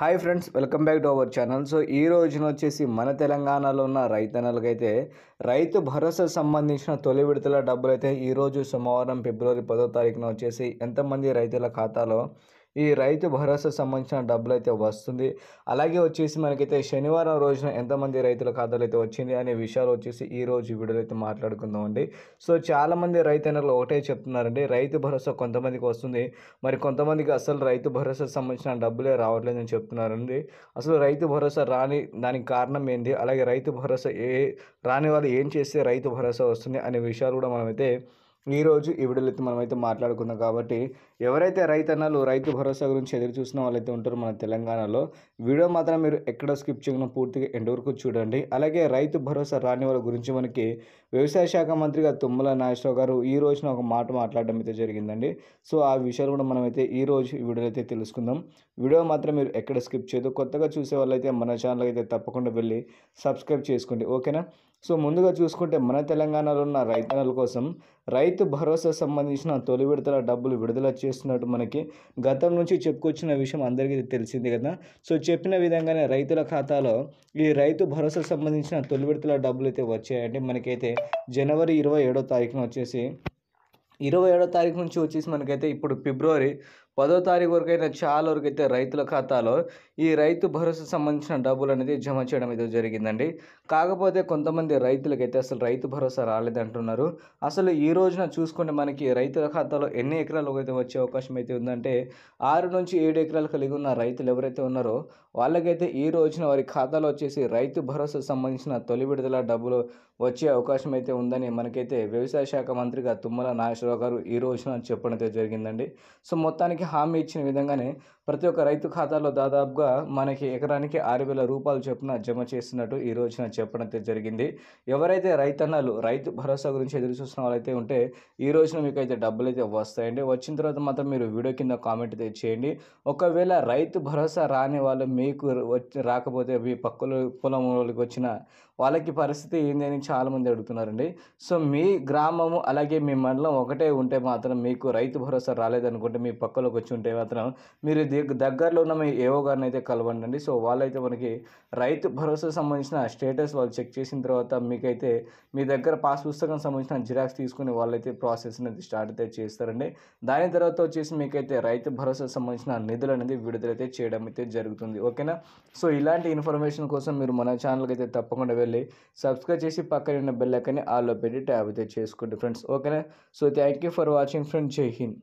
Hi friends, welcome back to our channel. So ఈ రోజున వచ్చేసి మన తెలంగాణలో ఉన్న రైతన్నలకైతే రైతు భరోసా సంబంధించిన తొలి విడతల డబ్బులు అయితే ఈరోజు సోమవారం ఫిబ్రవరి 10వ తారీఖున వచ్చేసి ఎంతమంది రైతుల ఖాతాలో ఈ రైతు భరోసా సంబంధించిన డబ్బులు అయితే వస్తుంది. అలాగే వచ్చేసి మనకైతే శనివారం రోజున ఎంతమంది రైతుల ఖాతాలు అయితే వచ్చింది అనే విషయాలు వచ్చేసి ఈ రోజు వీడియోలో అయితే మాట్లాడుకుందామండి. సో చాలామంది రైతన్నలు ఒకటే చెప్తున్నారండి, రైతు భరోసా కొంతమందికి వస్తుంది, మరి కొంతమందికి అసలు రైతు భరోసా సంబంధించిన డబ్బులే రావట్లేదని చెప్తున్నారండి. అసలు రైతు భరోసా రాని దానికి కారణం ఏంటి, అలాగే రైతు భరోసా రాని వాళ్ళు ఏం చేస్తే రైతు భరోసా వస్తుంది అనే విషయాలు కూడా మనమైతే ఈరోజు ఈ వీడియోలో అయితే మనమైతే మాట్లాడుకుందాం. కాబట్టి ఎవరైతే రైతన్నలు రైతు భరోసా గురించి ఎదురు చూసిన వాళ్ళైతే ఉంటారో మన తెలంగాణలో, వీడియో మాత్రం మీరు ఎక్కడ స్కిప్ చేయకుండా పూర్తిగా ఎండ్ వరకు చూడండి. అలాగే రైతు భరోసా రాని వాళ్ళ గురించి మనకి వ్యవసాయ శాఖ మంత్రిగా తుమ్మల నాగేశ్వరరావు గారు ఈ రోజున ఒక మాట మాట్లాడడం అయితే జరిగిందండి. సో ఆ విషయాలు కూడా మనమైతే ఈ రోజు ఈ వీడియోలో అయితే తెలుసుకుందాం. వీడియో మాత్రం మీరు ఎక్కడ స్కిప్ చేయదు. కొత్తగా చూసే వాళ్ళైతే మన ఛానల్ అయితే తప్పకుండా వెళ్ళి సబ్స్క్రైబ్ చేసుకోండి, ఓకేనా. సో ముందుగా చూసుకుంటే మన తెలంగాణలో ఉన్న రైతన్నల కోసం రైతు భరోసా సంబంధించిన తొలి విడతల డబ్బులు విడుదల చేస్తున్నట్టు మనకి గతం నుంచి చెప్పుకొచ్చిన విషయం అందరికీ తెలిసింది కదా. సో చెప్పిన విధంగానే రైతుల ఖాతాలో ఈ రైతు భరోసా సంబంధించిన తొలి విడతల డబ్బులు అయితే వచ్చాయండి. మనకైతే జనవరి 27వ తారీఖున వచ్చేసి 27వ తారీఖు నుంచి వచ్చేసి మనకైతే ఇప్పుడు ఫిబ్రవరి 10వ తారీఖు వరకు అయితే చాలా వరకు అయితే రైతుల ఖాతాలో ఈ రైతు భరోసా సంబంధించిన డబ్బులు అనేది జమ చేయడం అయితే జరిగిందండి. కాకపోతే కొంతమంది రైతులకైతే అసలు రైతు భరోసా రాలేదంటున్నారు. అసలు ఈ రోజున చూసుకుంటే మనకి రైతుల ఖాతాలో ఎన్ని ఎకరాలు అయితే వచ్చే అవకాశం అయితే ఉందంటే 6 నుంచి 7 ఎకరాలు కలిగి ఉన్న రైతులు ఎవరైతే ఉన్నారో వాళ్ళకైతే ఈ రోజున వారి ఖాతాలో వచ్చేసి రైతు భరోసా సంబంధించిన తొలి విడుదల డబ్బులు వచ్చే అవకాశం అయితే ఉందని మనకైతే వ్యవసాయ శాఖ మంత్రిగా తుమ్మల నాగేశ్వరరావు గారు ఈ రోజున చెప్పడం అయితే జరిగిందండి. సో మొత్తానికి హామీ ఇచ్చిన విధంగానే ప్రతి ఒక్క రైతు ఖాతాలో దాదాపుగా మనకి ఎకరానికి 6,000 రూపాయలు చొప్పున జమ చేస్తున్నట్టు ఈ రోజున చెప్పడం అయితే జరిగింది. ఎవరైతే రైతన్నలు రైతు భరోసా గురించి ఎదురు చూస్తున్న వాళ్ళైతే ఉంటే ఈ రోజున మీకు అయితే డబ్బులు అయితే వస్తాయండి. వచ్చిన తర్వాత మాత్రం మీరు వీడియో కింద కామెంట్ అయితే చేయండి. ఒకవేళ రైతు భరోసా రాని వాళ్ళు మీకు రాకపోతే మీ పక్కల పొలంలోకి వచ్చిన వాళ్ళకి పరిస్థితి ఏంది అని చాలామంది అడుగుతున్నారండి. సో మీ గ్రామము అలాగే మీ మండలం ఒకటే ఉంటే మాత్రం మీకు రైతు భరోసా రాలేదనుకుంటే మీ పక్కలోకి వచ్చి ఉంటే మాత్రం మీరు దగ్గరలో ఉన్న మీ ఏవో గారిని అయితే కలవండి. సో వాళ్ళైతే మనకి రైతు భరోసా సంబంధించిన స్టేటస్ వాళ్ళు చెక్ చేసిన తర్వాత మీకైతే మీ దగ్గర పాస్ పుస్తకం సంబంధించిన జిరాక్స్ తీసుకుని వాళ్ళైతే ప్రాసెస్ అనేది స్టార్ట్ అయితే చేస్తారండి. దాని తర్వాత వచ్చేసి మీకైతే రైతు భరోసా సంబంధించిన నిధులు అనేది విడుదలైతే చేయడం అయితే జరుగుతుంది, ఓకేనా. సో ఇలాంటి ఇన్ఫర్మేషన్ కోసం మీరు మన ఛానల్కి అయితే తప్పకుండా వెళ్ళి సబ్స్క్రైబ్ చేసి పక్కన ఉన్న బెల్ ఐకాన్ని ఆల్లో పెట్టి ట్యాబ్ అయితే చేసుకోండి ఫ్రెండ్స్, ఓకేనా. So thank you for watching friends. జై హింద్.